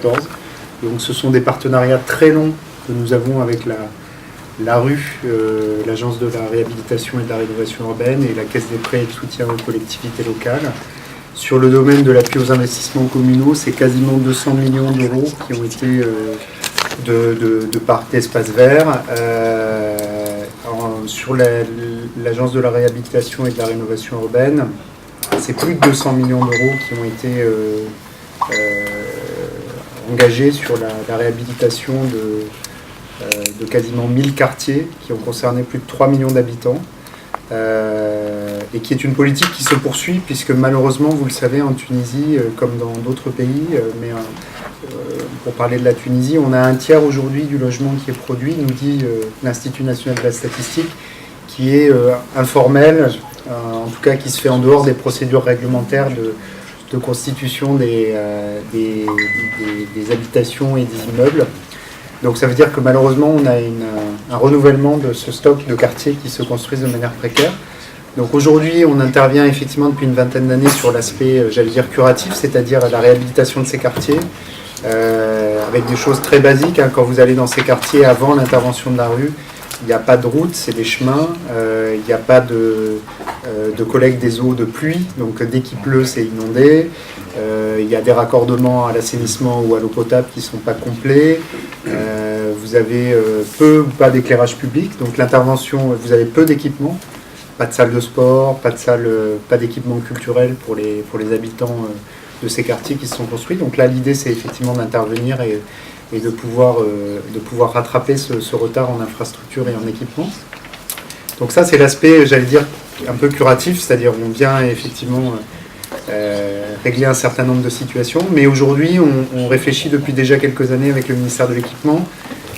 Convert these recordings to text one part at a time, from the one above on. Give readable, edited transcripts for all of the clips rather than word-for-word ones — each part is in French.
2014. Donc ce sont des partenariats très longs que nous avons avec la rue, l'Agence de la réhabilitation et de la rénovation urbaine et la Caisse des prêts et de soutien aux collectivités locales. Sur le domaine de l'appui aux investissements communaux, c'est quasiment 200 millions d'euros qui ont été de parcs d'espaces verts. Sur l'Agence de la réhabilitation et de la rénovation urbaine, c'est plus de 200 millions d'euros qui ont été engagés sur la réhabilitation de quasiment 1000 quartiers qui ont concerné plus de 3 millions d'habitants. Et qui est une politique qui se poursuit puisque malheureusement, vous le savez, en Tunisie, comme dans d'autres pays, pour parler de la Tunisie, on a un tiers aujourd'hui du logement qui est produit, nous dit l'Institut national de la statistique, qui est informel, en tout cas qui se fait en dehors des procédures réglementaires de constitution des habitations et des immeubles. Donc ça veut dire que malheureusement, on a un renouvellement de ce stock de quartiers qui se construisent de manière précaire. Donc aujourd'hui, on intervient effectivement depuis une vingtaine d'années sur l'aspect, j'allais dire, curatif, c'est-à-dire la réhabilitation de ces quartiers, avec des choses très basiques. Quand vous allez dans ces quartiers avant l'intervention de la rue, il n'y a pas de route, c'est des chemins, il n'y a pas de collecte des eaux de pluie, donc dès qu'il pleut, c'est inondé. Il y a des raccordements à l'assainissement ou à l'eau potable qui ne sont pas complets. Vous avez peu ou pas d'éclairage public, donc l'intervention, vous avez peu d'équipements, pas de salle de sport, pas d'équipement culturel pour les habitants de ces quartiers qui se sont construits. Donc là, l'idée, c'est effectivement d'intervenir et de pouvoir rattraper ce retard en infrastructure et en équipement. Donc ça, c'est l'aspect, j'allais dire, un peu curatif, c'est-à-dire on vient effectivement régler un certain nombre de situations. Mais aujourd'hui, on réfléchit depuis déjà quelques années avec le ministère de l'Équipement,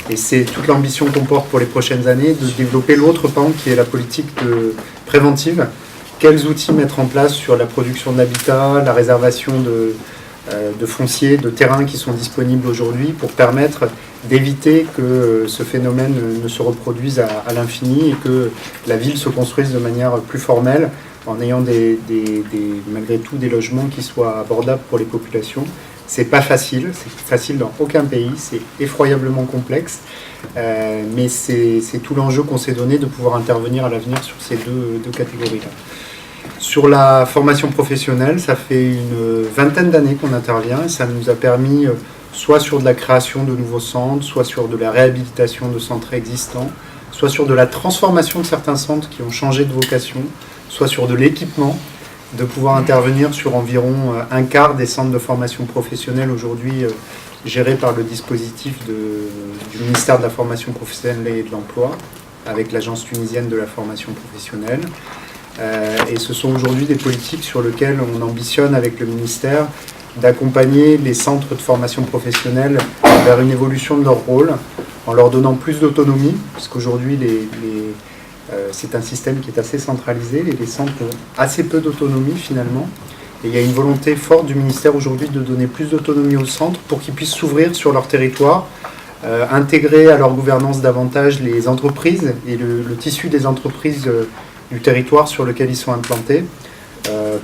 et c'est toute l'ambition qu'on porte pour les prochaines années, de développer l'autre pan qui est la politique préventive. Quels outils mettre en place sur la production de l'habitat, la réservation de fonciers, de terrains qui sont disponibles aujourd'hui pour permettre d'éviter que ce phénomène ne se reproduise à l'infini et que la ville se construise de manière plus formelle en ayant malgré tout des logements qui soient abordables pour les populations. C'est pas facile, c'est facile dans aucun pays, c'est effroyablement complexe, mais c'est tout l'enjeu qu'on s'est donné de pouvoir intervenir à l'avenir sur ces deux catégories-là. Sur la formation professionnelle, ça fait une vingtaine d'années qu'on intervient et ça nous a permis soit sur de la création de nouveaux centres, soit sur de la réhabilitation de centres existants, soit sur de la transformation de certains centres qui ont changé de vocation, soit sur de l'équipement, de pouvoir intervenir sur environ un quart des centres de formation professionnelle aujourd'hui gérés par le dispositif du ministère de la formation professionnelle et de l'emploi, avec l'agence tunisienne de la formation professionnelle. Et ce sont aujourd'hui des politiques sur lesquelles on ambitionne avec le ministère d'accompagner les centres de formation professionnelle vers une évolution de leur rôle en leur donnant plus d'autonomie, parce qu'aujourd'hui c'est un système qui est assez centralisé, et les centres ont assez peu d'autonomie finalement. Et il y a une volonté forte du ministère aujourd'hui de donner plus d'autonomie aux centres pour qu'ils puissent s'ouvrir sur leur territoire, intégrer à leur gouvernance davantage les entreprises et le tissu des entreprises du territoire sur lequel ils sont implantés,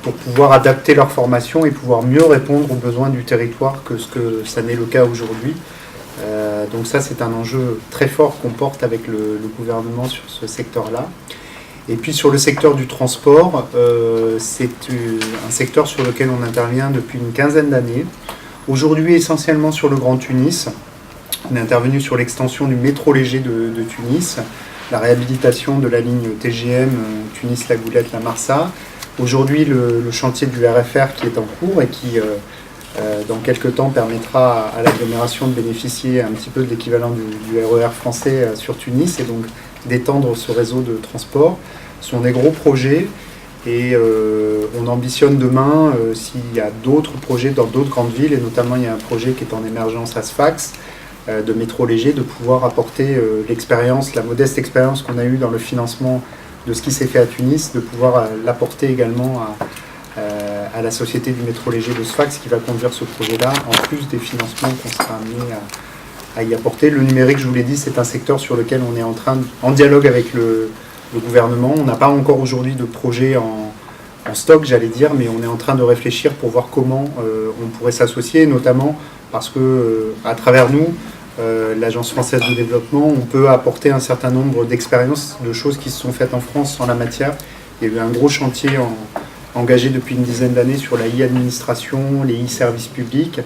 pour pouvoir adapter leur formation et pouvoir mieux répondre aux besoins du territoire que ce que ça n'est le cas aujourd'hui. Donc ça, c'est un enjeu très fort qu'on porte avec le gouvernement sur ce secteur-là. Et puis sur le secteur du transport, c'est un secteur sur lequel on intervient depuis une quinzaine d'années. Aujourd'hui, essentiellement sur le Grand Tunis. On est intervenu sur l'extension du métro léger de Tunis, la réhabilitation de la ligne TGM Tunis-La Goulette-La Marsa. Aujourd'hui, le chantier du RFR qui est en cours et qui, dans quelques temps, permettra à l'agglomération de bénéficier un petit peu de l'équivalent du RER français sur Tunis et donc d'étendre ce réseau de transport. Ce sont des gros projets et on ambitionne demain, s'il y a d'autres projets dans d'autres grandes villes, et notamment il y a un projet qui est en émergence à Sfax, de métro léger, de pouvoir apporter l'expérience, la modeste expérience qu'on a eue dans le financement de ce qui s'est fait à Tunis, de pouvoir l'apporter également à la société du métro léger de Sfax qui va conduire ce projet-là, en plus des financements qu'on sera amené à y apporter. Le numérique, je vous l'ai dit, c'est un secteur sur lequel on est en dialogue avec le gouvernement. On n'a pas encore aujourd'hui de projet en stock, j'allais dire, mais on est en train de réfléchir pour voir comment on pourrait s'associer, notamment parce que à travers nous, l'Agence française de développement, on peut apporter un certain nombre d'expériences, de choses qui se sont faites en France en la matière. Il y a eu un gros chantier engagé depuis une dizaine d'années sur la e-administration, les e-services publics.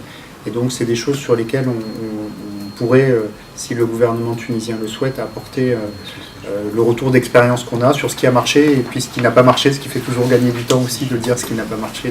Et donc, c'est des choses sur lesquelles on pourrait, si le gouvernement tunisien le souhaite, apporter le retour d'expérience qu'on a sur ce qui a marché et puis ce qui n'a pas marché, ce qui fait toujours gagner du temps aussi de dire ce qui n'a pas marché